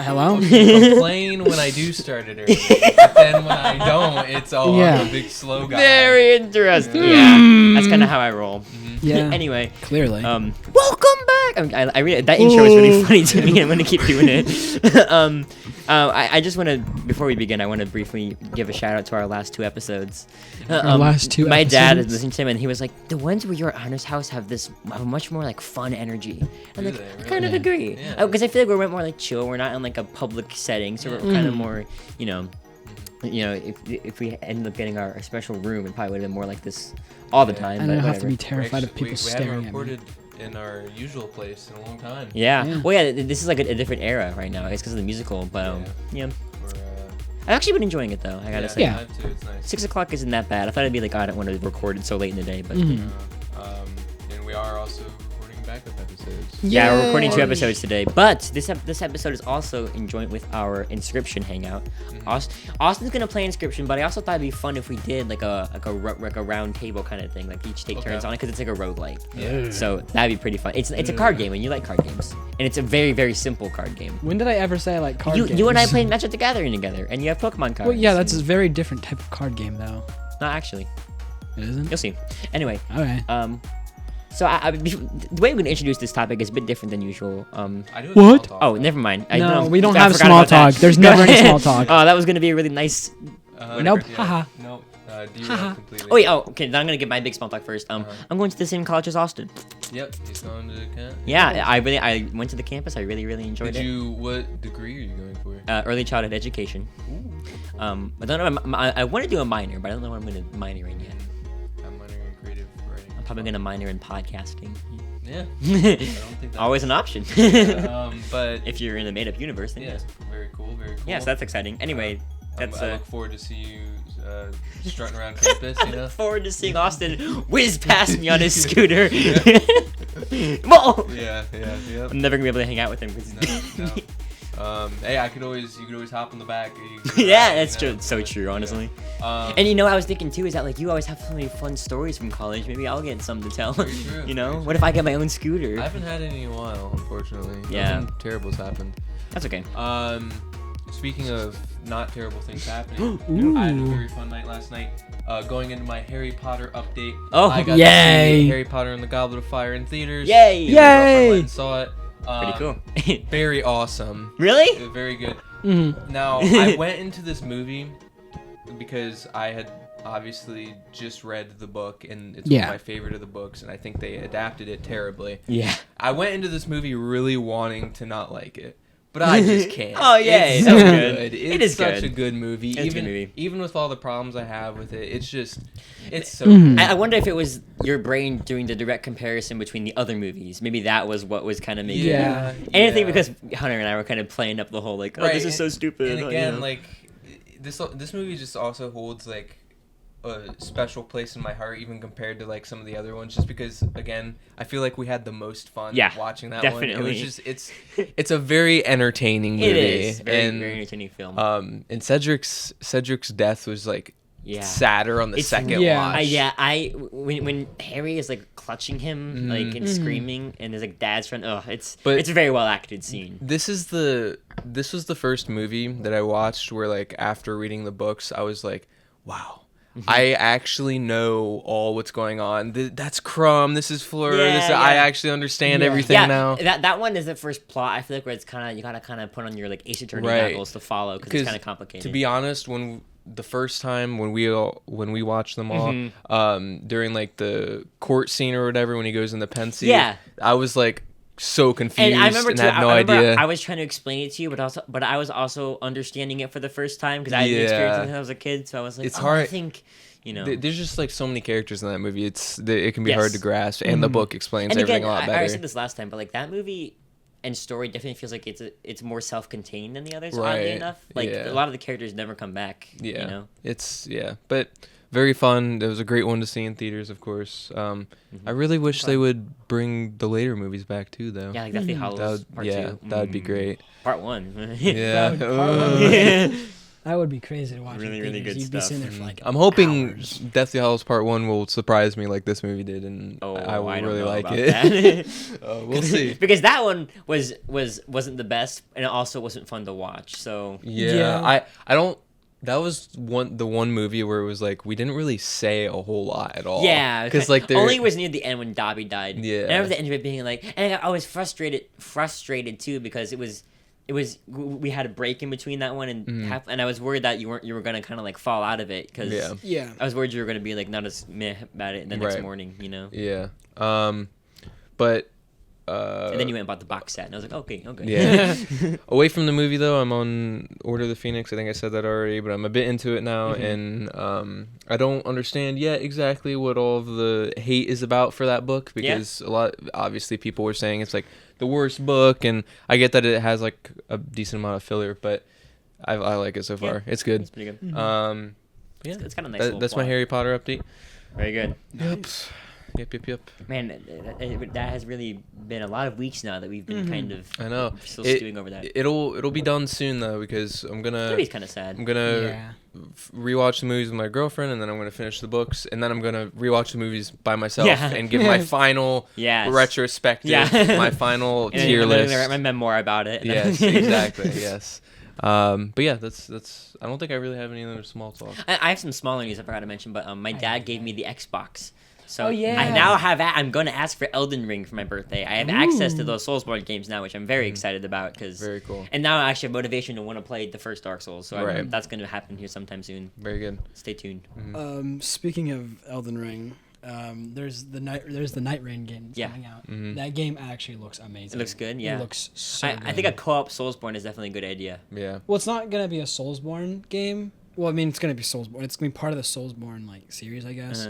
Hello? You complain when I do start it early, but then when I don't, it's all I'm a big slow guy. Very interesting. Yeah, that's kind of how I roll. Yeah. Anyway, Clearly. welcome back. I really that intro is really funny to me. I'm gonna keep doing it. I just want to, before we begin, I want to briefly give a shout out to our last two episodes. My dad is listening to them, and he was like, "The ones where you're at Hunter's house have a much more like fun energy." And like, I kind of agree, because I feel like we're more like chill. We're not in like a public setting, so we're kind of more, you know, if we ended up getting our special room, it probably would have been more like this all the time. And but I don't have to be terrified of people we staring haven't at me. recorded in our usual place in a long time. Yeah. Well, yeah, this is like a different era right now. It's because of the musical, but yeah. I've actually been enjoying it though. I gotta say. Yeah, too. It's nice. 6 o'clock isn't that bad. I thought it'd be like, I don't want to record it so late in the day, but. And we are also recording backup episodes. Yeah, we're recording 2 episodes today, but this episode is also in joint with our Inscription hangout. Austin's gonna play Inscription, but I also thought it'd be fun if we did like a round table kind of thing, like each take turns on it, because it's like a roguelike. Yeah. So that'd be pretty fun. It's a card game, and you like card games, and it's a very, very simple card game. When did I ever say I like card games? You and I played Magic the Gathering together, and you have Pokemon cards. Well, yeah, that's a very different type of card game, though. Not actually. It isn't? You'll see. Anyway. Okay. So the way we're gonna introduce this topic is a bit different than usual. What? Oh, never mind. No, we don't have small talk. There's never any small talk. Oh, that was gonna be a really nice. Nope. Yeah. Haha. Nope. Completely. Oh yeah. Oh, okay. Then I'm gonna get my big small talk first. I'm going to the same college as Austin. Yep. He's going to campus. Yeah, I went to the campus. I really enjoyed it. What degree are you going for? Early childhood education. Ooh. I don't know. I want to do a minor, but I don't know what I'm gonna minor in yet. I'm minoring in creative writing. I'm probably gonna minor in podcasting. Yeah. I don't think that's Always an option. But if you're in the made-up universe, then yes. Very cool. Very cool. Yes, that's exciting. Anyway, I look forward to see you strutting around campus. You know. I look forward to seeing Austin whiz past me on his scooter. Whoa! Yeah. I'm never gonna be able to hang out with him because No. Hey, you could always hop in the back. Yeah, that's true. It's so true, honestly. And I was thinking too, is that like you always have so many fun stories from college. Maybe I'll get some to tell. Very true, You know, what if I get my own scooter? I haven't had any in a while, unfortunately. Yeah. Nothing terrible's happened. That's okay. Speaking of not terrible things happening, I had a very fun night last night. Going into my Harry Potter update. Oh, I got to see Harry Potter and the Goblet of Fire in theaters. Yay! My girlfriend went and saw it. Pretty cool. Very awesome. Really? Very good. Now, I went into this movie because I had obviously just read the book, and it's one of my favorite of the books, and I think they adapted it terribly. Yeah. I went into this movie really wanting to not like it, but I just can't. Oh, yay. That's good. It's such good. a good movie. It's a good movie. Even with all the problems I have with it, it's so good. I wonder if it was your brain doing the direct comparison between the other movies. Maybe that was what was kind of making it. Anything because Hunter and I were kind of playing up the whole like, this is so stupid. And again, like this movie just also holds like a special place in my heart, even compared to like some of the other ones, just because again I feel like we had the most fun watching that one. It was just it's a very entertaining movie. It is very entertaining film. And Cedric's death was like sadder on the second watch. When Harry is like clutching him like and screaming, and there's like dad's friend. It's a very well acted scene. This was the first movie that I watched where like after reading the books I was like, wow. I actually know all what's going on. That's Crumb. This is Fleur. I actually understand everything now. That one is the first plot. I feel like where it's kind of you gotta kind of put on your like Ace Attorney goggles to follow because it's kind of complicated. To be honest, when the first time when we watched them all, during like the court scene or whatever, when he goes in the pen seat, I was like so confused and had no idea. I was trying to explain it to you, but I was also understanding it for the first time because I had experienced it when I was a kid. So I was like, it's hard. I think there's just like so many characters in that movie. It can be hard to grasp, and the book explains everything a lot better. I said this last time, but like that movie and story definitely feels like it's more self-contained than the others. Oddly enough, like a lot of the characters never come back. But very fun. It was a great one to see in theaters, of course. I really wish they would bring the later movies back too, though. Yeah, like Deathly Hallows Part 2. That would be great. Part 1. Yeah. That would be crazy to watch. Really, really good You'd stuff. be sitting there for like I'm hoping hours. Deathly Hallows Part 1 will surprise me like this movie did, and I will don't really know like about it. that. We'll see. Because that one wasn't the best, and it also wasn't fun to watch. So Yeah. I don't. That was the one movie where it was like we didn't really say a whole lot at all. yeah, because like only was near the end when Dobby died. Yeah. And I remember the end of it being like, and I was frustrated too because it was we had a break in between that one and and I was worried that you were gonna kind of like fall out of it because Yeah. I was worried you were gonna be like not as meh about it the next morning, you know. Yeah. But. And then you went and bought the box set, and I was like, okay. Yeah. Away from the movie though, I'm on Order of the Phoenix. I think I said that already, but I'm a bit into it now, and I don't understand yet exactly what all of the hate is about for that book because obviously people were saying it's like the worst book, and I get that it has like a decent amount of filler, but I like it so far. It's good. It's pretty good. Yeah, It's kind of nice. that's my Harry Potter update. Very good. Yep. Man, that has really been a lot of weeks now that we've been kind of I know. still stewing over that. It'll be done soon though because I'm gonna. Maybe it's kind of sad. I'm gonna rewatch the movies with my girlfriend, and then I'm gonna finish the books, and then I'm gonna rewatch the movies by myself and give my final retrospective, my final tier list. Write my memoir about it. Yes, exactly. Yes. But yeah, that's. I don't think I really have any other small talk. I have some smaller news I forgot to mention, but my dad gave me the Xbox. So Oh, yeah. I now have I'm going to ask for Elden Ring for my birthday. I have access to those Soulsborne games now, which I'm very excited about because Very cool. And now I actually have motivation to want to play the first Dark Souls. So that's going to happen here sometime soon. Very good. Stay tuned. Speaking of Elden Ring, there's the Night Rain game coming out. That game actually looks amazing. It looks good. Yeah, It looks so good. I think a co-op Soulsborne is definitely a good idea. Yeah. Well, it's not gonna be a Soulsborne game. Well, I mean, it's gonna be Soulsborne. It's gonna be part of the Soulsborne like series, I guess.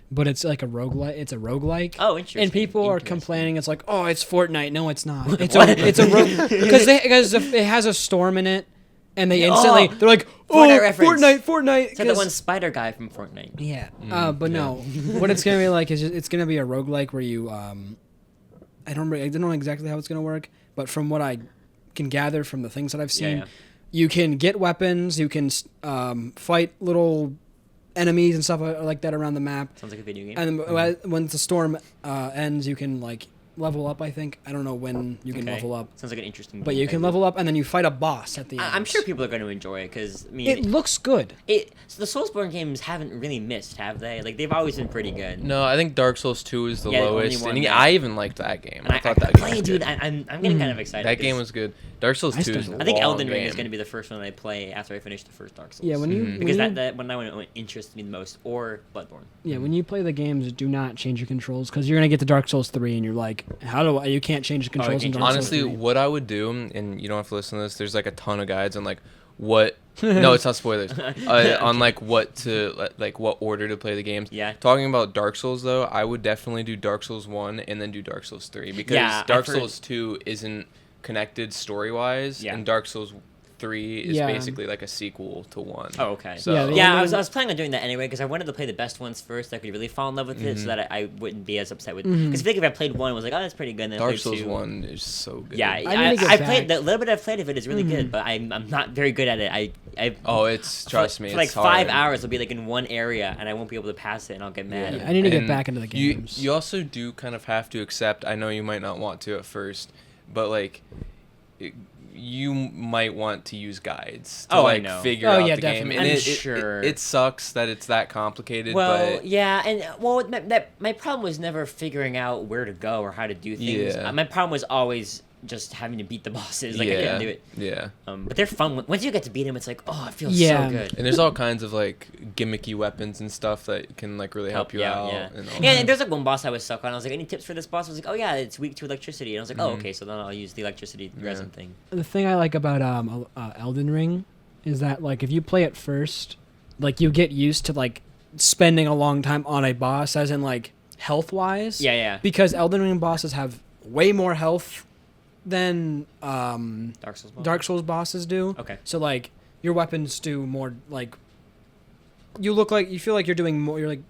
But it's like a roguelike. It's a roguelike. Oh, interesting. And people are complaining. It's like, oh, it's Fortnite. No, it's not. It's a rogue because it has a storm in it, and they instantly they're like, oh, Fortnite. It's like the one spider guy from Fortnite. Yeah. But no, what it's gonna be like is it's gonna be a roguelike where you I don't know exactly how it's gonna work, but from what I can gather from the things that I've seen, you can get weapons, you can fight little enemies and stuff like that around the map. Sounds like a video game. And when the storm ends, you can like level up. I think I don't know when you can level up. Sounds like an interesting. But you can level up, and then you fight a boss at the end. I'm sure people are going to enjoy it because I mean, it looks good. So the Soulsborne games haven't really missed, have they? Like they've always been pretty good. No, I think Dark Souls 2 is the lowest, one, and I even liked that game. And I thought that game was dude. good. I'm getting kind of excited. That game was good. Dark Souls 2 is I think Elden Ring is going to be the first one I play after I finish the first Dark Souls. Yeah, when you because that one interests me the most, or Bloodborne. Yeah, when you play the games, do not change your controls because you're gonna get to Dark Souls 3 and you're like, how do I? You can't change the controls in Dark Honestly, Souls 3. what I would do, and you don't have to listen to this. There's like a ton of guides on like what. No, it's not spoilers. On like what order to play the games. Yeah. Talking about Dark Souls though, I would definitely do Dark Souls 1 and then do Dark Souls 3 because Dark Souls 2 isn't connected story wise, and Dark Souls 3 is basically like a sequel to 1. Oh, okay. So, I was planning on doing that anyway because I wanted to play the best ones first. I could really fall in love with it so that I wouldn't be as upset with. Because I think if I played 1, I was like, oh, that's pretty good. And then Dark I played Souls 2. 1 is so good. Yeah, I played the little bit I've played of it is really good, but I'm not very good at it. Trust me, for like it's 5 hard. hours I'll be like in one area and I won't be able to pass it and I'll get mad. Yeah, I need to get back into the games. You also do kind of have to accept. I know you might not want to at first, but like. You might want to use guides to figure out the definitely. game, and I'm sure it sucks that it's that complicated. Well, but my problem was never figuring out where to go or how to do things. Yeah. My problem was always just having to beat the bosses. Like I couldn't do it. Yeah. But they're fun. Once you get to beat them, it's like, oh, it feels so good. And there's all kinds of like gimmicky weapons and stuff that can like really help you out. Yeah. And And there's like one boss I was stuck on. I was like, any tips for this boss? I was like, oh yeah, it's weak to electricity. And I was like, oh okay, so then I'll use the electricity resin thing. The thing I like about Elden Ring is that like if you play it first, like you get used to like spending a long time on a boss, as in like health wise. Yeah. Because Elden Ring bosses have way more health than Dark Souls bosses do. Okay. So like your weapons do more like you feel like you're doing more. You're like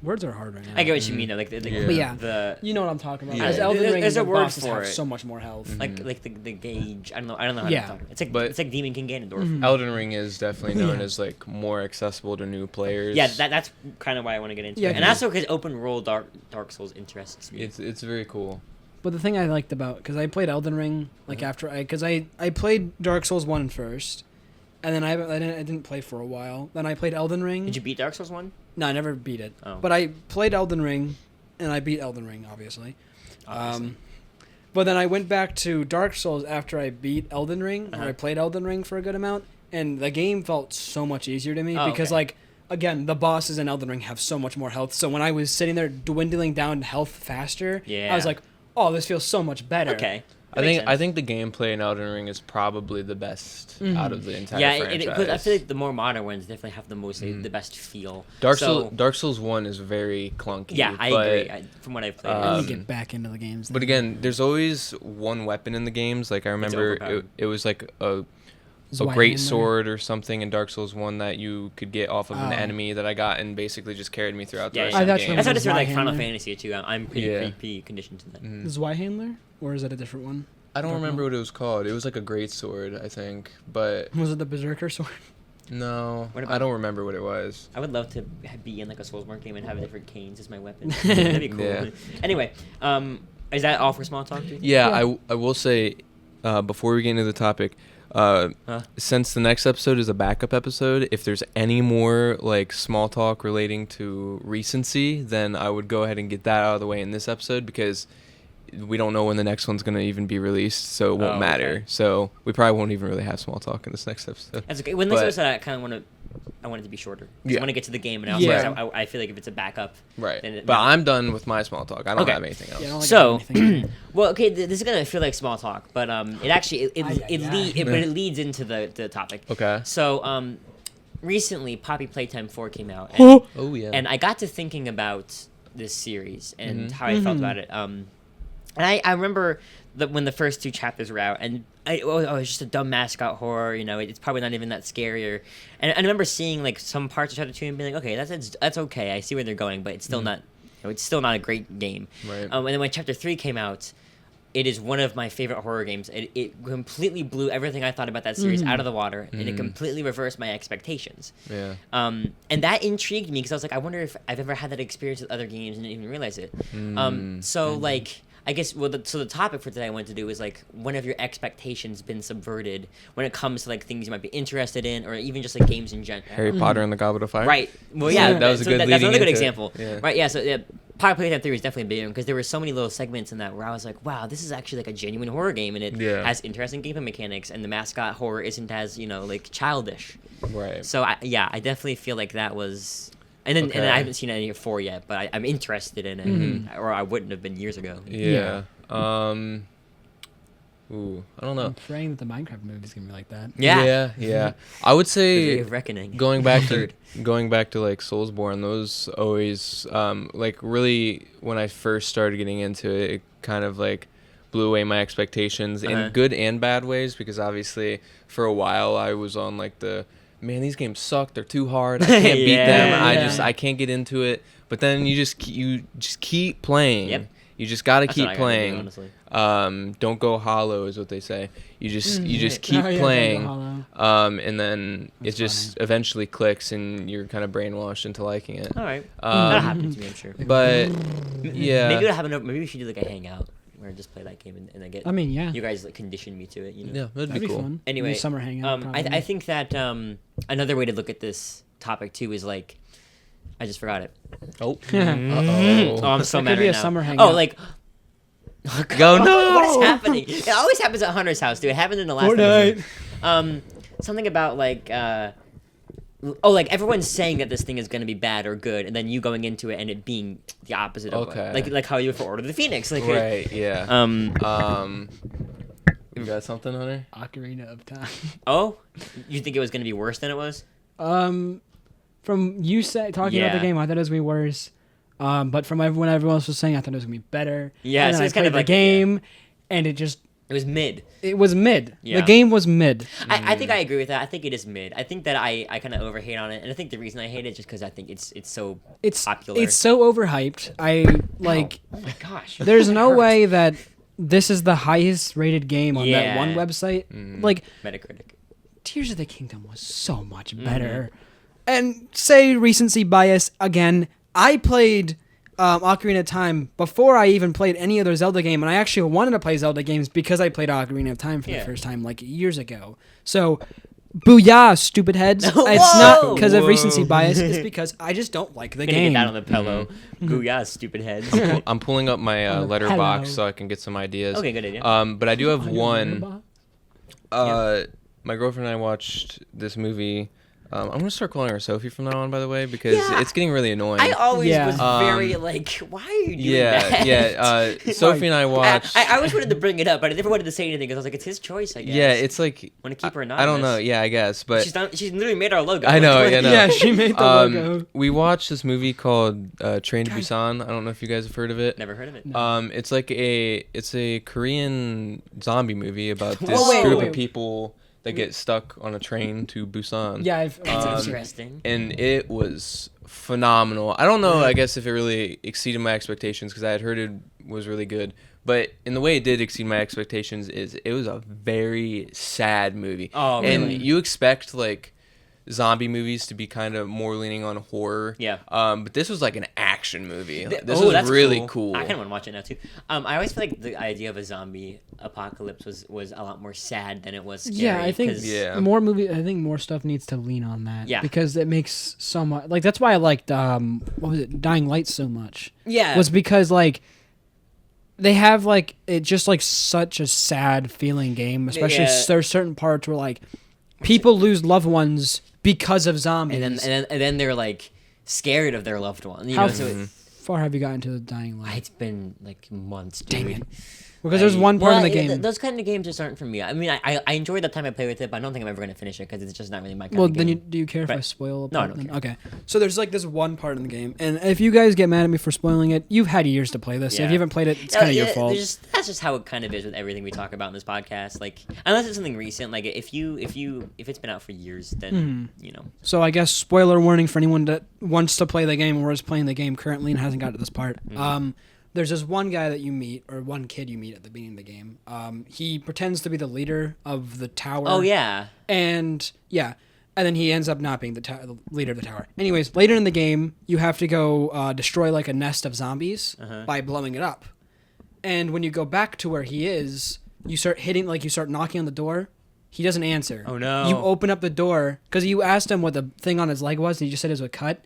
Words are hard right now. I get what you mean though. Like, but yeah, you know what I'm talking about. Yeah. As Elden Ring, there's a word bosses for have it. so much more health. Like the gauge. I don't know how to talk about it. It's like Demon King Ganondorf. Elden Ring is definitely known as like more accessible to new players. Yeah, that's kind of why I want to get into it. And also because open world Dark Souls interests me. It's very cool. But the thing I liked about, because I played Elden Ring after I played Dark Souls 1 first, and then I didn't play for a while. Then I played Elden Ring. Did you beat Dark Souls 1? No, I never beat it. Oh. But I played Elden Ring, and I beat Elden Ring, obviously. But then I went back to Dark Souls after I beat Elden Ring, or I played Elden Ring for a good amount, and the game felt so much easier to me because, like, again, the bosses in Elden Ring have so much more health. So when I was sitting there dwindling down health faster, I was like, oh, this feels so much better. Okay. I think the gameplay in Elden Ring is probably the best out of the entire franchise. I feel like the more modern ones definitely have the most the best feel. Dark Souls 1 is very clunky. Yeah, I agree. From what I've played, I need to get back into the games. But again, there's always one weapon in the games. Like I remember, it was like a great sword or something in Dark Souls 1 that you could get off of an enemy that I got and basically just carried me throughout the rest of the game. That's how it's like Final Fantasy too. I'm pretty conditioned to that. The Zweihandler? Or is that a different one? I don't remember what it was called. It was like a great sword, I think. But was it the Berserker sword? No, I don't remember what it was. I would love to be in like a Soulsborne game and have different canes as my weapon. That'd be cool. Yeah. Anyway, is that all for small talk? Yeah, I will say, before we get into the topic, since the next episode is a backup episode, if there's any more like small talk relating to recency, then I would go ahead and get that out of the way in this episode because we don't know when the next one's going to even be released, so it won't matter. Okay. So we probably won't even really have small talk in this next episode. That's okay. When this episode, I want it to be shorter. I want to get to the game, and I feel like if it's a backup, right. But I'm done with my small talk. I don't have anything else. Yeah, so, well, okay, this is gonna feel like small talk, but it actually it leads into the topic. Okay. So recently, Poppy Playtime 4 came out. And, and I got to thinking about this series and how I felt about it. And I remember when the first 2 chapters were out, and it's just a dumb mascot horror, you know, it's probably not even that scarier. And I remember seeing like some parts of Chapter 2 and being like, okay, that's okay, I see where they're going, but it's still not, it's still not a great game. Right. And then when Chapter 3 came out, it is one of my favorite horror games. It completely blew everything I thought about that series out of the water, and it completely reversed my expectations. Yeah. And that intrigued me because I was like, I wonder if I've ever had that experience with other games and didn't even realize it. Like, I guess, so the topic for today I wanted to do is, like, when have your expectations been subverted when it comes to, like, things you might be interested in or even just, like, games in general? Harry Potter and the Goblet of Fire? Right. Well, yeah. That was a good leading that's another good into example. Yeah. Right, yeah. So, Poppy Playtime 3 was definitely a big one because there were so many little segments in that where I was like, wow, this is actually, like, a genuine horror game, and it has interesting gameplay mechanics, and the mascot horror isn't as, you know, like, childish. Right. So, I definitely feel like that was... And then and I haven't seen any of 4 yet, but I'm interested in it, or I wouldn't have been years ago. Yeah. I don't know. I'm praying that the Minecraft movie's gonna be like that. Yeah. I would say Reckoning. going back to like Soulsborne, those always like really when I first started getting into it, it kind of like blew away my expectations in good and bad ways because obviously for a while I was on like man, these games suck. They're too hard. I can't beat them. I can't get into it. But then you just keep playing. Yep. You just gotta keep playing. Don't go hollow is what they say. You just keep playing. And then it just eventually clicks and you're kind of brainwashed into liking it. All right. That happens to me, I'm sure. But yeah. Maybe it'll happen. Maybe we should do like a hangout where I just play that game and I get. I mean, yeah. You guys like condition me to it. You know. Yeah, that'd be cool. Fun. Anyway, summer hangout. I think that another way to look at this topic too is like, I just forgot it. Oh. Oh, I'm so mad could be right a now. summer hangout. Oh, like. Go no! What is happening? It always happens at Hunter's house, dude. It happened in the last episode. Something about like like everyone's saying that this thing is gonna be bad or good, and then you going into it and it being the opposite of it. Like how you for Order of the Phoenix. Like right, yeah. You got something, Hunter? Ocarina of Time. Oh? You think it was gonna be worse than it was? From you talking about the game, I thought it was gonna be worse. But from when everyone else was saying, I thought it was gonna be better. Yeah, and so then it's kind of the like game, and it just It was mid. It was mid. Yeah. The game was mid. I think I agree with that. I think it is mid. I think that I kind of overhate on it, and I think the reason I hate it is just because I think it's so popular. It's so overhyped. Oh my gosh. There's no way that this is the highest rated game on that one website. Like Metacritic. Tears of the Kingdom was so much better. And say recency bias again. I played Ocarina of Time before I even played any other Zelda game, and I actually wanted to play Zelda games because I played Ocarina of Time for the first time like years ago. So, booyah, stupid heads! It's not because of recency bias; it's because I just don't like the game. Get that on the pillow. Booyah, stupid heads. I'm pulling up my letterbox so I can get some ideas. Okay, good idea. But I do have one. My girlfriend and I watched this movie. I'm going to start calling her Sophie from now on, by the way, because it's getting really annoying. I always was very like, why are you doing that? Yeah. Sophie and I watched... I always wanted to bring it up, but I never wanted to say anything because I was like, it's his choice, I guess. Yeah, it's like... Want to keep her anonymous. I don't know. Yeah, I guess, but... She's literally made our logo. I know, yeah, no. Yeah, she made the logo. We watched this movie called Train to Busan. I don't know if you guys have heard of it. Never heard of it. No. It's like a Korean zombie movie about this group of people... that get stuck on a train to Busan. Yeah, that's interesting. And it was phenomenal. I don't know, I guess, if it really exceeded my expectations, because I had heard it was really good. But in the way it did exceed my expectations is it was a very sad movie. Oh, really? And you expect, like, zombie movies to be kind of more leaning on horror. Yeah. But this was like an action movie. This was really cool. I kind of want to watch it now too. I always feel like the idea of a zombie apocalypse was a lot more sad than it was scary. Yeah, I think more stuff needs to lean on that. Yeah. Because it makes so much like that's why I liked what was it, Dying Light so much. Yeah. Was because like they have like it just like such a sad feeling game, especially there's certain parts where like people lose loved ones because of zombies. And then they're like scared of their loved one. How far have you gotten to the Dying Light? It's been like months, dude. Dang it. Because there's one part in the game. Those kind of games just aren't for me. I mean, I enjoyed the time I played with it, but I don't think I'm ever going to finish it because it's just not really my kind of game. Well, then do you care if I spoil a part? No, I don't care. Okay. So there's like this one part in the game, and if you guys get mad at me for spoiling it, you've had years to play this. So if you haven't played it, it's kind of your fault. That's just how it kind of is with everything we talk about in this podcast. Like, unless it's something recent, like if it's been out for years, then you know. So I guess spoiler warning for anyone that wants to play the game or is playing the game currently and hasn't got to this part. There's this one guy that you meet, or one kid you meet at the beginning of the game. He pretends to be the leader of the tower. Oh, yeah. And then he ends up not being the leader of the tower. Anyways, later in the game, you have to go destroy like a nest of zombies by blowing it up. And when you go back to where he is, you start knocking on the door. He doesn't answer. Oh, no. You open up the door, because you asked him what the thing on his leg was, and he just said it was a cut.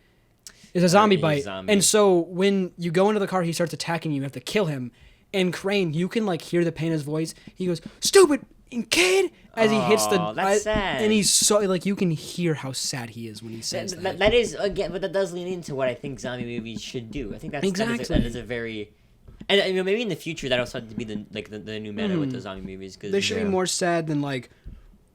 It's a zombie bite. And so when you go into the car, he starts attacking you. You have to kill him. And Crane, you can like hear the pain in his voice. He goes, "Stupid kid," as he hits the... That's sad. And he's so... Like, you can hear how sad he is when he says that. That is, again, but that does lean into what I think zombie movies should do. I think that is a very... And you know, maybe in the future, that'll start to be the new meta with the zombie movies. Cause, they should be more sad than like...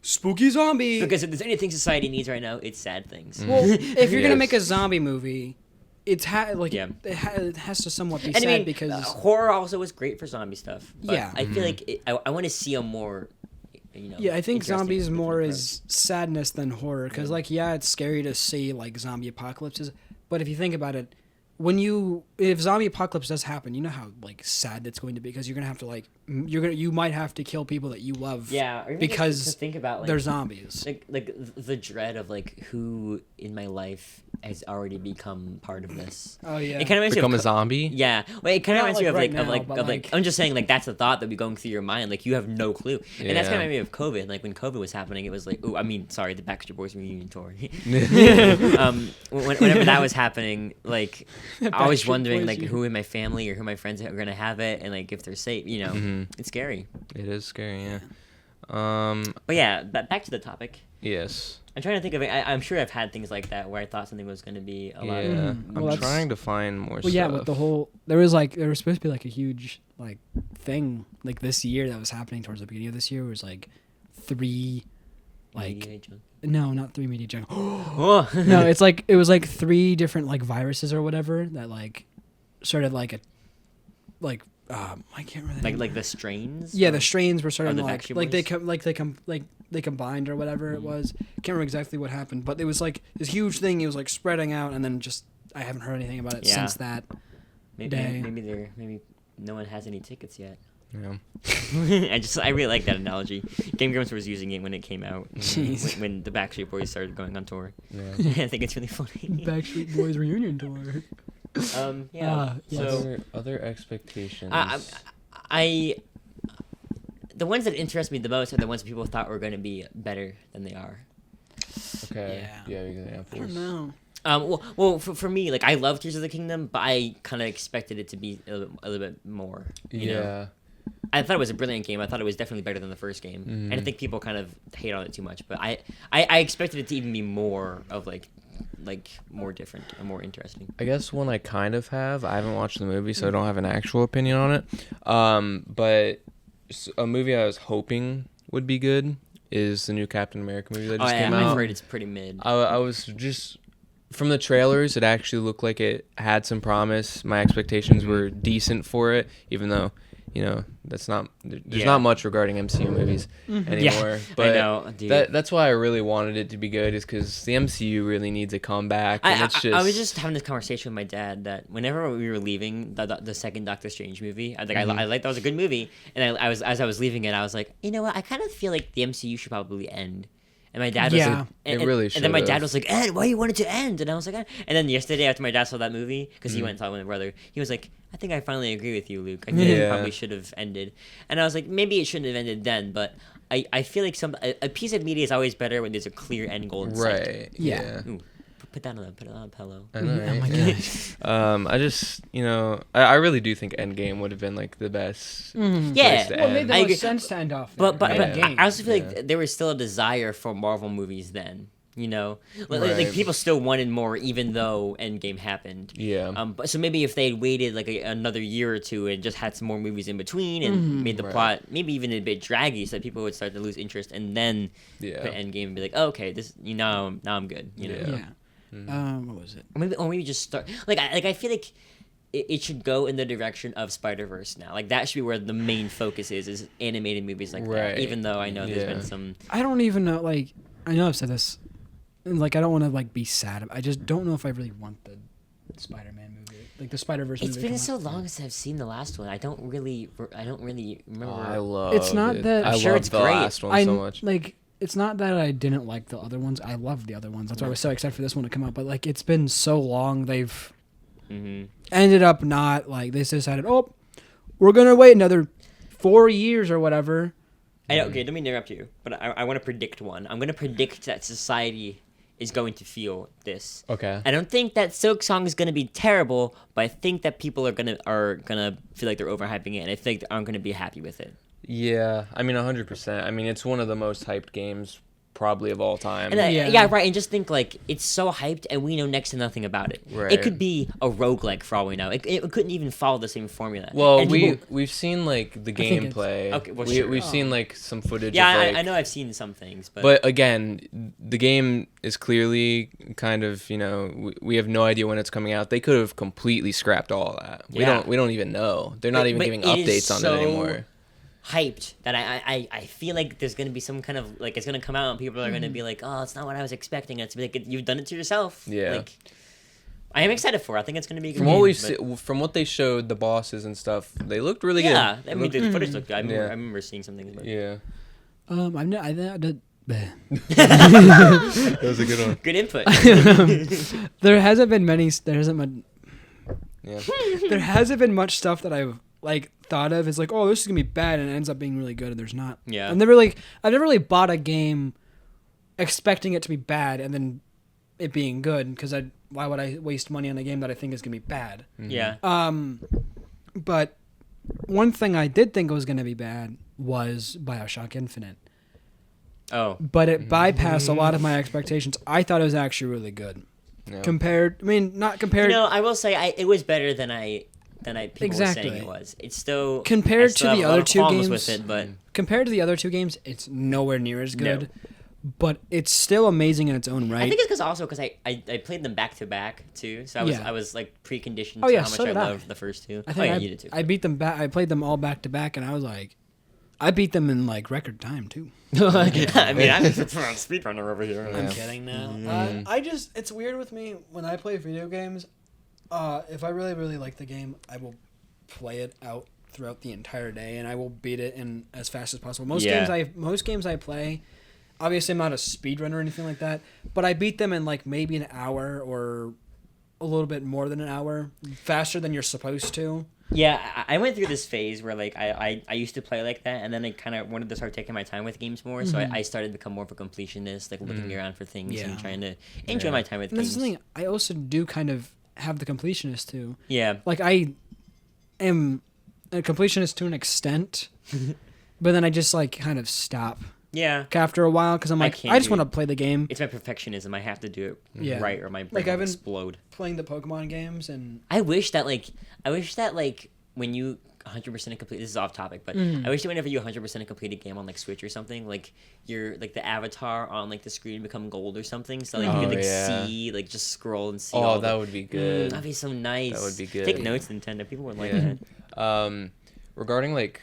Spooky zombie. Because if there's anything society needs right now, it's sad things. Well, if you're gonna make a zombie movie, it has to somewhat be sad because horror also is great for zombie stuff. But yeah, I feel like I want to see a more, I think zombies more is sadness than horror because it's scary to see like zombie apocalypses, but if you think about it. If zombie apocalypse does happen, you know how like sad it's going to be because you're gonna have to like you might have to kill people that you love. Yeah, or because to think about like, they're zombies. Like the dread of like who in my life has already become part of this. Oh yeah, it kind of become a zombie. Yeah, well, it kind of reminds me of like I'm just saying like that's the thought that be going through your mind like you have no clue, and that's kind of reminds me of COVID. Like when COVID was happening, it was like the Backstreet Boys reunion tour. Whenever that was happening, like. I was wondering, like, who in my family or who my friends are going to have it, and, like, if they're safe, It's scary. It is scary, yeah. But, yeah, back to the topic. Yes. I'm trying to think of it. I'm sure I've had things like that where I thought something was going to be a lot. Yeah, I'm trying to find more stuff. Yeah, with the whole... There was supposed to be, like, a huge, like, thing, like, this year that was happening towards the beginning of this year. It was, like, 3, like... No, not 3 Media Junkies. No, it was like 3 different like viruses or whatever that like started like I can't remember. Like the strains. Yeah, the strains were starting the they combined or whatever it was. Can't remember exactly what happened, but it was like this huge thing. It was like spreading out, and then just I haven't heard anything about it since that day. Maybe no one has any tickets yet. Yeah. I really like that analogy. Game Grumps was using it when it came out. Jeez. When the Backstreet Boys started going on tour. Yeah. I think it's really funny. Backstreet Boys reunion tour. So other expectations. The ones that interest me the most are the ones people thought were going to be better than they are. Okay. Yeah. Examples. I don't know. Well, for me, like I love Tears of the Kingdom, but I kind of expected it to be a little bit more. You know? I thought it was a brilliant game. I thought it was definitely better than the first game, and I think people kind of hate on it too much. But I expected it to even be more of like more different and more interesting. I guess one I kind of have. I haven't watched the movie, so I don't have an actual opinion on it. But a movie I was hoping would be good is the new Captain America movie that just came out. I've heard it's pretty mid. I was just from the trailers, it actually looked like it had some promise. My expectations were decent for it, even though, there's not much regarding MCU movies anymore. Yeah, but I know, dude. That's why I really wanted it to be good, is because the MCU really needs a comeback. And I was just having this conversation with my dad that whenever we were leaving the second Doctor Strange movie, I liked that was a good movie, and as I was leaving it, I was like, you know what, I kind of feel like the MCU should probably end. And my dad was like, it really should. And then my dad was like, Ed, why you want it to end? And I was like, eh. And then yesterday after my dad saw that movie, because he went and saw it with my brother, he was like, I think I finally agree with you, Luke. I think it probably should have ended. And I was like, maybe it shouldn't have ended then, but I feel like a piece of media is always better when there's a clear end goal in sight. Right. Yeah. Ooh, put that on a pillow. I know, right? Oh my gosh. I just, I really do think Endgame would have been like the best. Yeah. Well, Well, it made the most sense to end off. But Endgame. I also feel like there was still a desire for Marvel movies then. Like Right. people still wanted more, even though Endgame happened. Yeah. But so maybe if they had waited like another year or two and just had some more movies in between and made the plot maybe even a bit draggy, so that people would start to lose interest, and then put Endgame and be like, oh, okay, this now I'm good. Yeah. What was it? Or maybe just start I feel like it should go in the direction of Spider-Verse now. Like that should be where the main focus is animated movies like that. Even though I know there's been some. I don't even know. Like I know I've said this. And I don't want to be sad. I just don't know if I really want the Spider-Man movie, like the Spider-Verse movie. It's been so long since I've seen the last one. I don't really remember. I love. It's not it. that. I sure love it's the great. last one so much. It's not that I didn't like the other ones. I loved the other ones. That's why I was so excited for this one to come out. But it's been so long. They've ended up not they decided, we're gonna wait another 4 years or whatever. Okay, let me interrupt you, but I want to predict one. I'm going to predict that society is going to feel this. Okay. I don't think that Silk Song is going to be terrible, but I think that people are gonna feel like they're overhyping it, and I think they aren't going to be happy with it. Yeah, 100%. It's one of the most hyped games probably of all time. And right. And just think it's so hyped, and we know next to nothing about it. Right. It could be a roguelike for all we know. It couldn't even follow the same formula. Well, we've seen the gameplay. Okay, well, we've seen some footage. Yeah, of, I know I've seen some things, but again, the game is clearly kind of we have no idea when it's coming out. They could have completely scrapped all that. We don't even know. They're not even giving updates on it anymore. Hyped that I feel like there's gonna be some kind of it's gonna come out and people are gonna be like, oh, it's not what I was expecting. It's you've done it to yourself. Yeah. I am excited for it. I think it's gonna be a good game. From what they showed, the bosses and stuff, they looked really good. Yeah, the footage looked good. I remember seeing some things. Yeah. That was a good one. Good input. There hasn't been much stuff that I've thought of as this is gonna be bad, and it ends up being really good, and there's not. Yeah. I've never really bought a game expecting it to be bad and then it being good, because why would I waste money on a game that I think is gonna be bad? Yeah. But one thing I did think was gonna be bad was BioShock Infinite. Oh. But it bypassed a lot of my expectations. I thought it was actually really good. Yeah. Not compared. I will say it was better than people were saying it was. It's still compared to the other two games with it, but compared to the other two games, it's nowhere near as good. No. but it's still amazing in its own right. I think it's because I played them back to back too, so I was like preconditioned to how much I loved the first two. I think you did too. I beat them back. I played them all back to back, and I was like, I beat them in like record time too. I mean, I'm a speedrunner over here. I'm kidding now. It's weird with me when I play video games. If I really, really like the game, I will play it out throughout the entire day, and I will beat it in as fast as possible. Most games I play, obviously I'm not a speedrunner or anything like that, but I beat them in like maybe an hour or a little bit more than an hour, faster than you're supposed to. Yeah, I went through this phase where like I used to play like that, and then I kind of wanted to start taking my time with games more. So I started to become more of a completionist, like looking around for things and trying to enjoy my time with games. That's the thing. I also do kind of have the completionist too. Yeah, like I am a completionist to an extent, but then I just like kind of stop. Yeah. After a while, because I'm like, I just want to play the game. It's my perfectionism. I have to do it right, or my brain will explode. Playing the Pokemon games, and I wish that when you 100% complete. This is off topic, but I wish that whenever you 100% complete a game on like Switch or something, like your like the avatar on like the screen become gold or something, so like you could like see, like just scroll and see. Oh, that would be good. That'd be so nice. That would be good. Take notes, Nintendo. People would like that. Regarding like.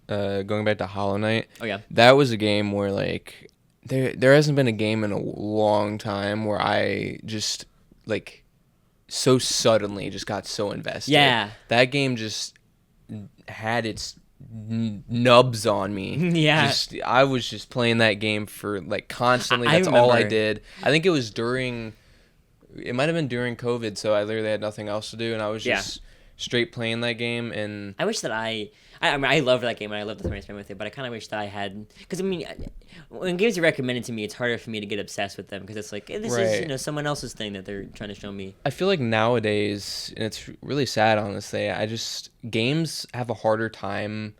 Going back to Hollow Knight. Oh yeah. That was a game where like there hasn't been a game in a long time where I just like so suddenly just got so invested. Yeah. That game just had its nubs on me. Yeah. I was just playing that game for like constantly. That's all I did. I think it was it might have been during COVID, so I literally had nothing else to do, and I was just straight playing that game. And I wish that I mean, I loved that game and I loved the time I spent with it, but I kind of wish that I had, because I mean, when games are recommended to me, it's harder for me to get obsessed with them because it's like this is someone else's thing that they're trying to show me. I feel like nowadays, and it's really sad, honestly, games have a harder time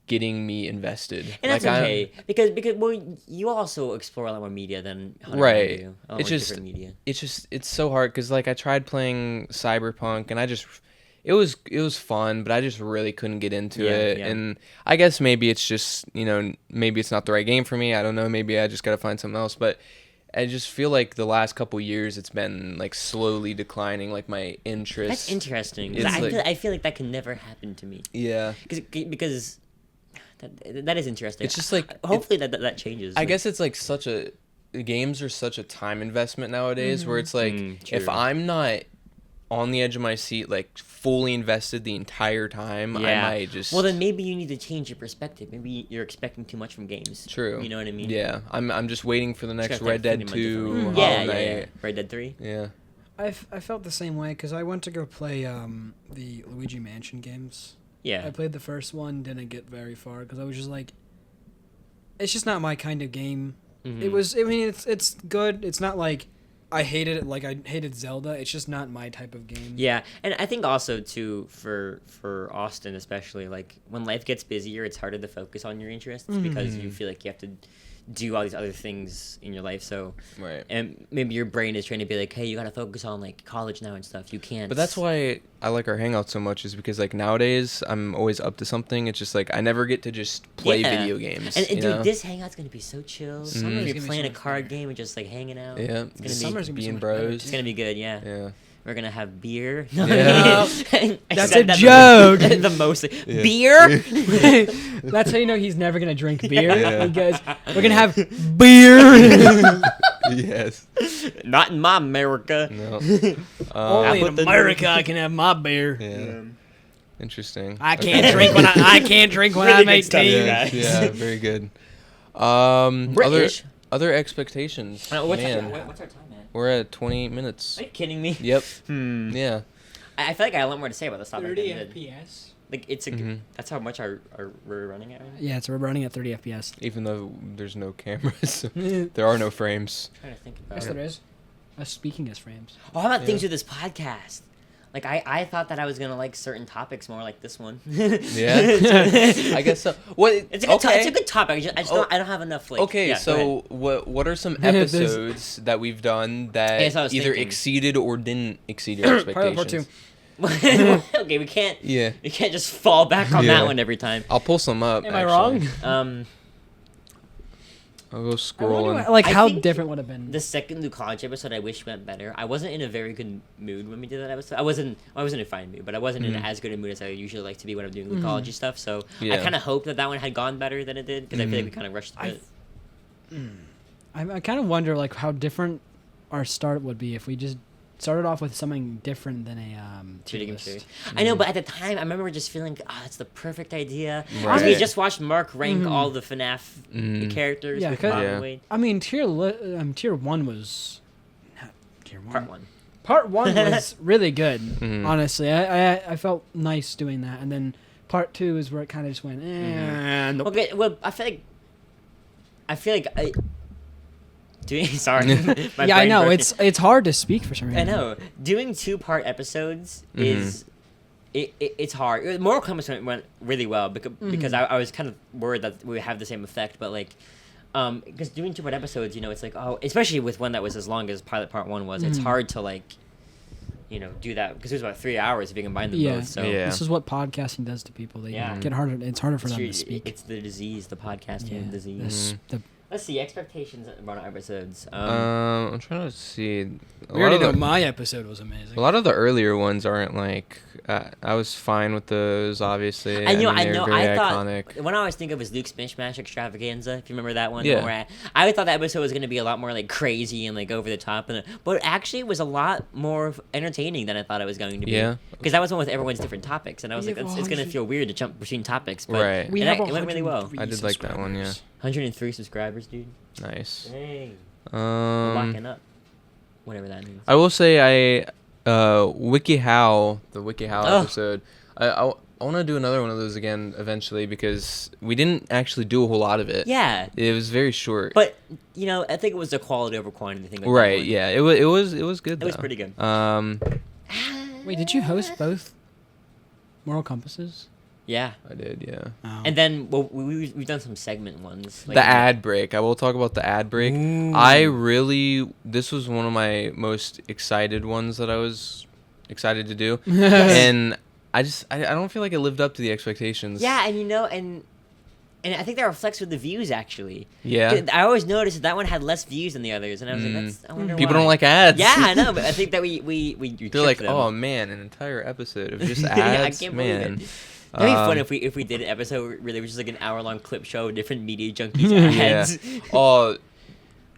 getting me invested. And that's okay, because well, you also explore a lot more media than right. Do. It's just media. It's so hard because like I tried playing Cyberpunk and it was fun, but I just really couldn't get into it. Yeah. And I guess maybe it's just, maybe it's not the right game for me. I don't know. Maybe I just got to find something else. But I just feel like the last couple years it's been like slowly declining, like my interest. That's interesting. I feel like that can never happen to me. Yeah. Because that is interesting. It's just like hopefully that changes. I guess it's like games are such a time investment nowadays where it's like if I'm not on the edge of my seat, like fully invested the entire time, I might just. Well, then maybe you need to change your perspective. Maybe you're expecting too much from games. True. You know what I mean? Yeah, I'm just waiting for the next Red Dead 2. Yeah. Red Dead 3. Yeah. I felt the same way because I went to go play the Luigi Mansion games. Yeah. I played the first one, didn't get very far because I was just like, it's just not my kind of game. Mm-hmm. It was. I mean, it's good. It's not like. I hated it like I hated Zelda. It's just not my type of game. Yeah, and I think also too for Austin especially, like when life gets busier, it's harder to focus on your interests because you feel like you have to do all these other things in your life. So right, and maybe your brain is trying to be like, hey, you got to focus on like college now and stuff. You can't. But that's why I like our hangout so much, is because like nowadays I'm always up to something. It's just like I never get to just play video games. And dude, this hangout's gonna be so chill. You're playing a card game and just like hanging out. Yeah, it's gonna be being bros. It's gonna be good. Yeah. Yeah. We're gonna have beer. Yeah. That's a joke. The most beer. That's how you know he's never gonna drink beer. Yeah. Because we're gonna have beer. Yes. Not in my America. No. Only in America I can have my beer. Yeah. Interesting. I can't drink when really I'm 18. Yeah. Very good. British. Other expectations. What's our time? We're at 20 minutes. Are you kidding me? Yep. Yeah. I feel like I have a lot more to say about this topic. 30 FPS. Like it's that's how much we're running at right now? Yeah, so we're running at 30 FPS. Even though there's no cameras. There are no frames. I'm trying to think about yes, there is. Us speaking as frames. Oh, how about things with this podcast? Like I thought that I was gonna like certain topics more, like this one. Yeah, I guess so. What? It's a good topic. I don't have enough. Like, okay, so what are some episodes that we've done that either exceeded or didn't exceed your expectations? Okay, we can't. Yeah. We can't just fall back on that one every time. I'll pull some up. Am I wrong? I'll go scrolling. Like, how different would it have been? The second Luke College episode, I wish went better. I wasn't in a very good mood when we did that episode. I wasn't in a fine mood, but I wasn't in as good a mood as I usually like to be when I'm doing Luke College stuff. So I kind of hope that one had gone better than it did, because I feel like we kind of rushed it. I kind of wonder, like, how different our start would be if we just started off with something different than a tier list. I know, but at the time, I remember just feeling, it's the perfect idea. Because we just watched Mark rank all the FNAF characters. Yeah, I mean, tier 1 was not tier 1. Part 1. Part 1 was really good. Honestly, I felt nice doing that, and then part 2 is where it kind of just went. Nope. Okay, well, I feel like. Sorry. Yeah, I know. It's hard to speak for some reason. I know. Doing 2-part episodes is it's hard. Moral Compass went really well because I was kind of worried that we would have the same effect, but like, because doing 2-part episodes, it's like, especially with one that was as long as Pilot Part 1 was, it's hard to like, do that because it was about 3 hours if you combine them both. So this is what podcasting does to people. They get harder. It's harder for them to speak. It's the disease, the podcasting disease. Let's see, expectations about our episodes. I'm trying to see. We already know my episode was amazing. A lot of the earlier ones aren't like. I was fine with those, obviously. I know. I thought iconic. One I always think of is Luke's Mishmash Extravaganza. If you remember that one, yeah. I thought that episode was going to be a lot more like crazy and like over the top, but actually it was a lot more entertaining than I thought it was going to be. Yeah. Because that was one with everyone's different topics, and I was like, it's going to feel weird to jump between topics, but it went really well. I did like that one, yeah. 103 subscribers, dude. Nice. Dang. Locking up. Whatever that means. I will say WikiHow, the WikiHow episode, I want to do another one of those again eventually because we didn't actually do a whole lot of it. Yeah. It was very short. But, I think it was a quality over quantity thing. Right, yeah. It was good, though. It was pretty good. Wait, did you host both Moral Compasses? Yeah. I did, yeah. Oh. And then we've done some segment ones. Like the ad break. I will talk about the ad break. Ooh. This was one of my most excited ones that I was excited to do. And I don't feel like it lived up to the expectations. Yeah, and I think that reflects with the views, actually. Yeah. I always noticed that one had less views than the others, and I was like, I wonder people why. don't like ads. Yeah, I know, but I think that we they're like, them. oh man, an entire episode of just ads. I can't man. believe it. That'd be fun if we did an episode where really was just like an hour-long clip show of different Media Junkies ads. Yeah. Oh,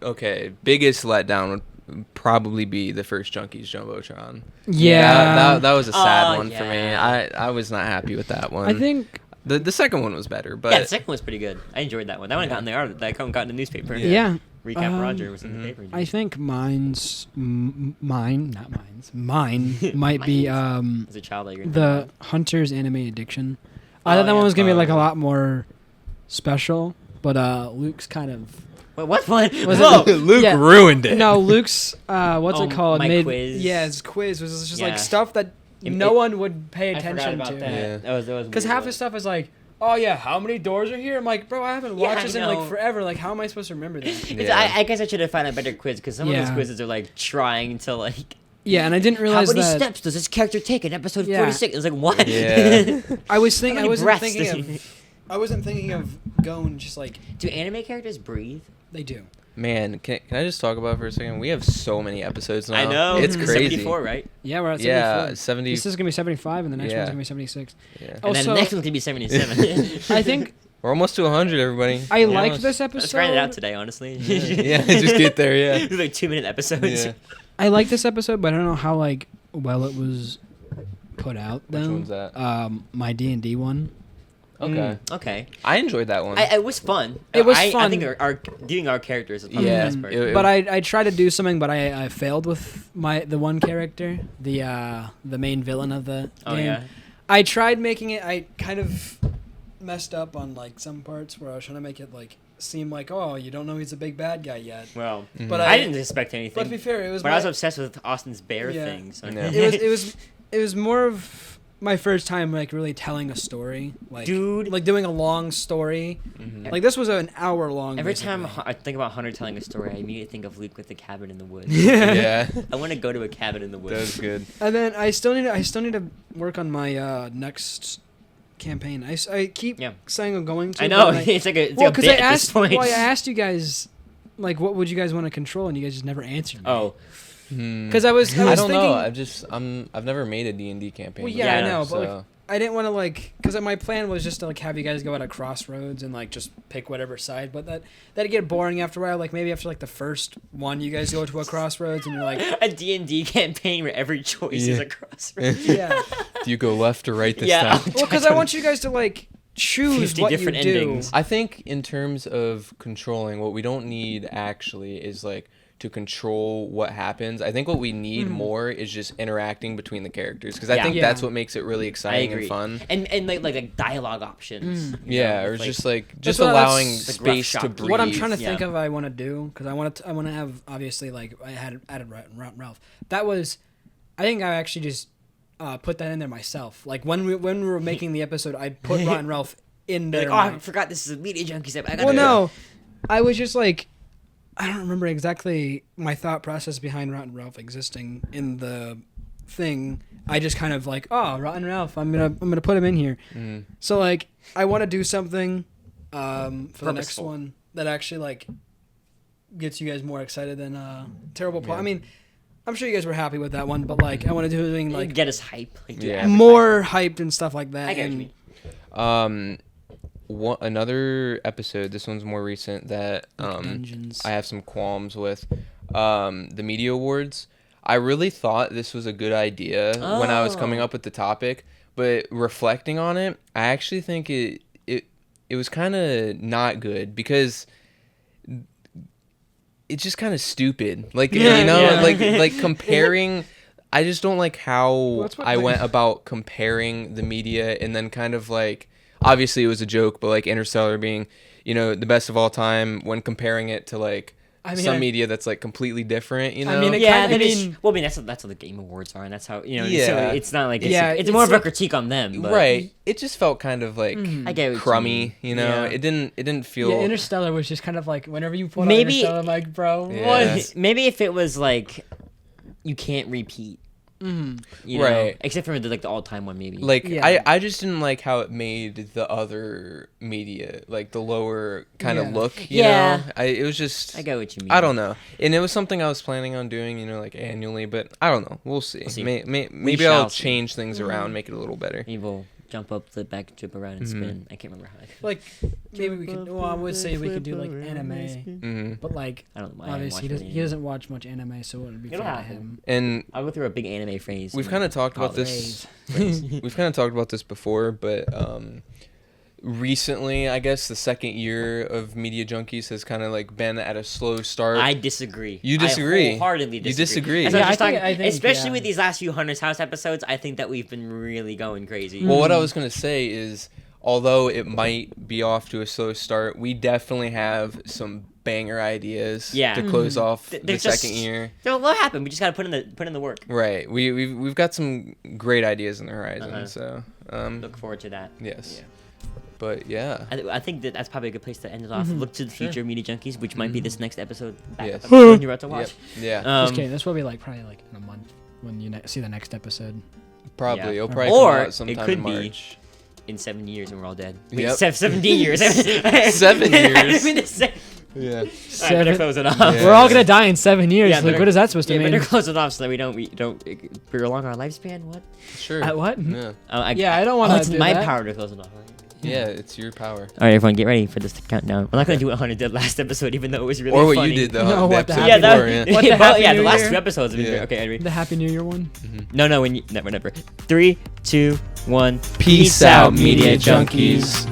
okay. Biggest letdown would probably be the first Junkies Jumbotron. Yeah. That was a sad one for me. I was not happy with that one. I think the second one was better, but yeah, the second one was pretty good. I enjoyed that one. That one got in the art. That one got in the newspaper. Yeah. Recap Roger was in the paper. I think mine might be as a child, the Hunter's Anime Addiction. I thought that one was gonna be like a lot more special, but Luke's kind of. Wait, what one? Luke ruined it. No, Luke's what's it called? My quiz. Yeah, his quiz was just like stuff that no one would pay attention to. That. Yeah. Because half the stuff is like, oh yeah, how many doors are here? I'm like, bro, I haven't watched this in like forever. Like, how am I supposed to remember that? Yeah. I guess I should have found a better quiz because some of those quizzes are like trying to like. Yeah, and I didn't realize how many steps does this character take in episode 46? It's like what? Yeah. I wasn't thinking of going just like. Do anime characters breathe? They do. Man, can I just talk about it for a second? We have so many episodes now. I know. It's crazy. 74, right? Yeah, we're at 74. Yeah, 70. This is going to be 75, and the next one's going to be 76. Yeah. And then the next one's going to be 77. I think... We're almost to 100, everybody. I liked this episode. Let's grind it out today, honestly. Yeah, just get there, yeah. These like 2-minute episodes. Yeah. I like this episode, but I don't know how, like, well it was put out, though. Which one's that? My D&D one. Okay. Okay. I enjoyed that one. It was fun. It was fun. I think doing our characters is probably the best part. But I tried to do something, but I failed with the one character, the main villain of the game. Yeah. I tried making it. I kind of messed up on like some parts where I was trying to make it like seem like, oh, you don't know he's a big bad guy yet. Well, but I didn't expect anything. But to be fair, it was. But I was obsessed with Austin's bear thing. So. Yeah. It was more of my first time like really telling a story, like doing a long story. Mm-hmm. Like this was an hour long. Every time I think about Hunter telling a story, I immediately think of Luke with the cabin in the woods. Yeah. I want to go to a cabin in the woods. That's good. And then I still need to work on my next campaign. I keep saying I'm going to. I know it's like a bit at this point. Well, I asked you guys, like, what would you guys want to control, and you guys just never answered me. Oh, because I was I don't thinking, know. I've never made a D&D campaign. Well, yeah, I know, but like, I didn't want to like, because my plan was just to like have you guys go at a crossroads and like just pick whatever side, but that'd get boring after a while. Like maybe after like the first one, you guys go to a crossroads and you're like a D&D campaign where every choice is a crossroads. Yeah. Do you go left or right this time? Well, because I want you guys to like choose 50 what different you do. endings. I think in terms of controlling, what we don't need actually is like to control what happens. I think what we need more is just interacting between the characters, because I think that's what makes it really exciting and fun. And like dialogue options. Yeah, or just like just allowing space to breathe. What I'm trying to think of, I want to do, because I want to have, obviously, like I had added Ralph. That was, I think I actually just put that in there myself. Like when we were making the episode, I put Rotten Ralph in there. Like, I forgot this is a Media Junkies episode. Well, no, I was just like, I don't remember exactly my thought process behind Rotten Ralph existing in the thing. I just kind of like, oh, Rotten Ralph, I'm gonna put him in here. So like, I want to do something for the next one that actually like gets you guys more excited than Terrible Plot. I mean, I'm sure you guys were happy with that one, but like, I want to do something like get us hype, like, more hyped and stuff like that. I get what you mean. Another episode, this one's more recent, that I have some qualms with, the Media Awards. I really thought this was a good idea when I was coming up with the topic, but reflecting on it, I actually think it was kind of not good, because it's just kind of stupid. Like, like comparing. I just don't like how I went about comparing the media, and then kind of like, obviously it was a joke, but like Interstellar being, the best of all time, when comparing it to like some media that's like completely different, I mean, that's how the Game Awards are, and that's how, so it's not like, it's more of a critique on them. But. Right. It just felt kind of like crummy, It didn't feel. Yeah, Interstellar was just kind of like, whenever you put on Interstellar, I'm like, bro, what? Maybe if it was like, you can't repeat. Right, except for the all-time one, maybe. Like, I just didn't like how it made the other media, like the lower kind of look. You know? It was just. I get what you mean. I don't know, and it was something I was planning on doing, like annually, but I don't know. We'll see. Maybe I'll change things around, make it a little better. Maybe we'll jump up, flip back, jump around, and spin. I can't remember how. Like, maybe we could. Well, I would say we could do like anime, but like, I don't know. Obviously, he doesn't watch much anime, so it would be fun for him. And I'll go through a big anime phase. We've kind of talked about this. We've kind of talked about this before, but recently, I guess the second year of Media Junkies has kind of like been at a slow start. I disagree. You disagree? I wholeheartedly disagree. You disagree? I think, especially with these last few Hunter's House episodes, I think that we've been really going crazy. Well, what I was gonna say is, although it might be off to a slow start, we definitely have some banger ideas to close off the second year. So what happened? We just gotta put in the work. Right. We've got some great ideas in the horizon. So look forward to that. Yes. Yeah. But yeah, I think that's probably a good place to end it off. Look to the future of Media Junkies, which might be this next episode. Yes. You're about to watch. Yeah. Just kidding. This will be probably like in a month when you see the next episode. Probably. It'll probably come out sometime it could in March. Be in 7 years and we're all dead. Yep. 17 years. 7 years. Yeah. Better close it off. Yeah. We're all gonna die in 7 years. Yeah, what is that supposed to mean? Better close it off so that we don't prolong our lifespan. What? Sure. What? Yeah. I don't want to. It's my power to close it off. Right? Yeah, it's your power. All right, everyone, get ready for this to count down. We're not gonna do what Hunter did last episode, even though it was really funny. Or what you did the episode before. The last 2 episodes. Okay, Henry. The Happy New Year one. No, whenever. 3, 2, 1. Peace out, Media Junkies.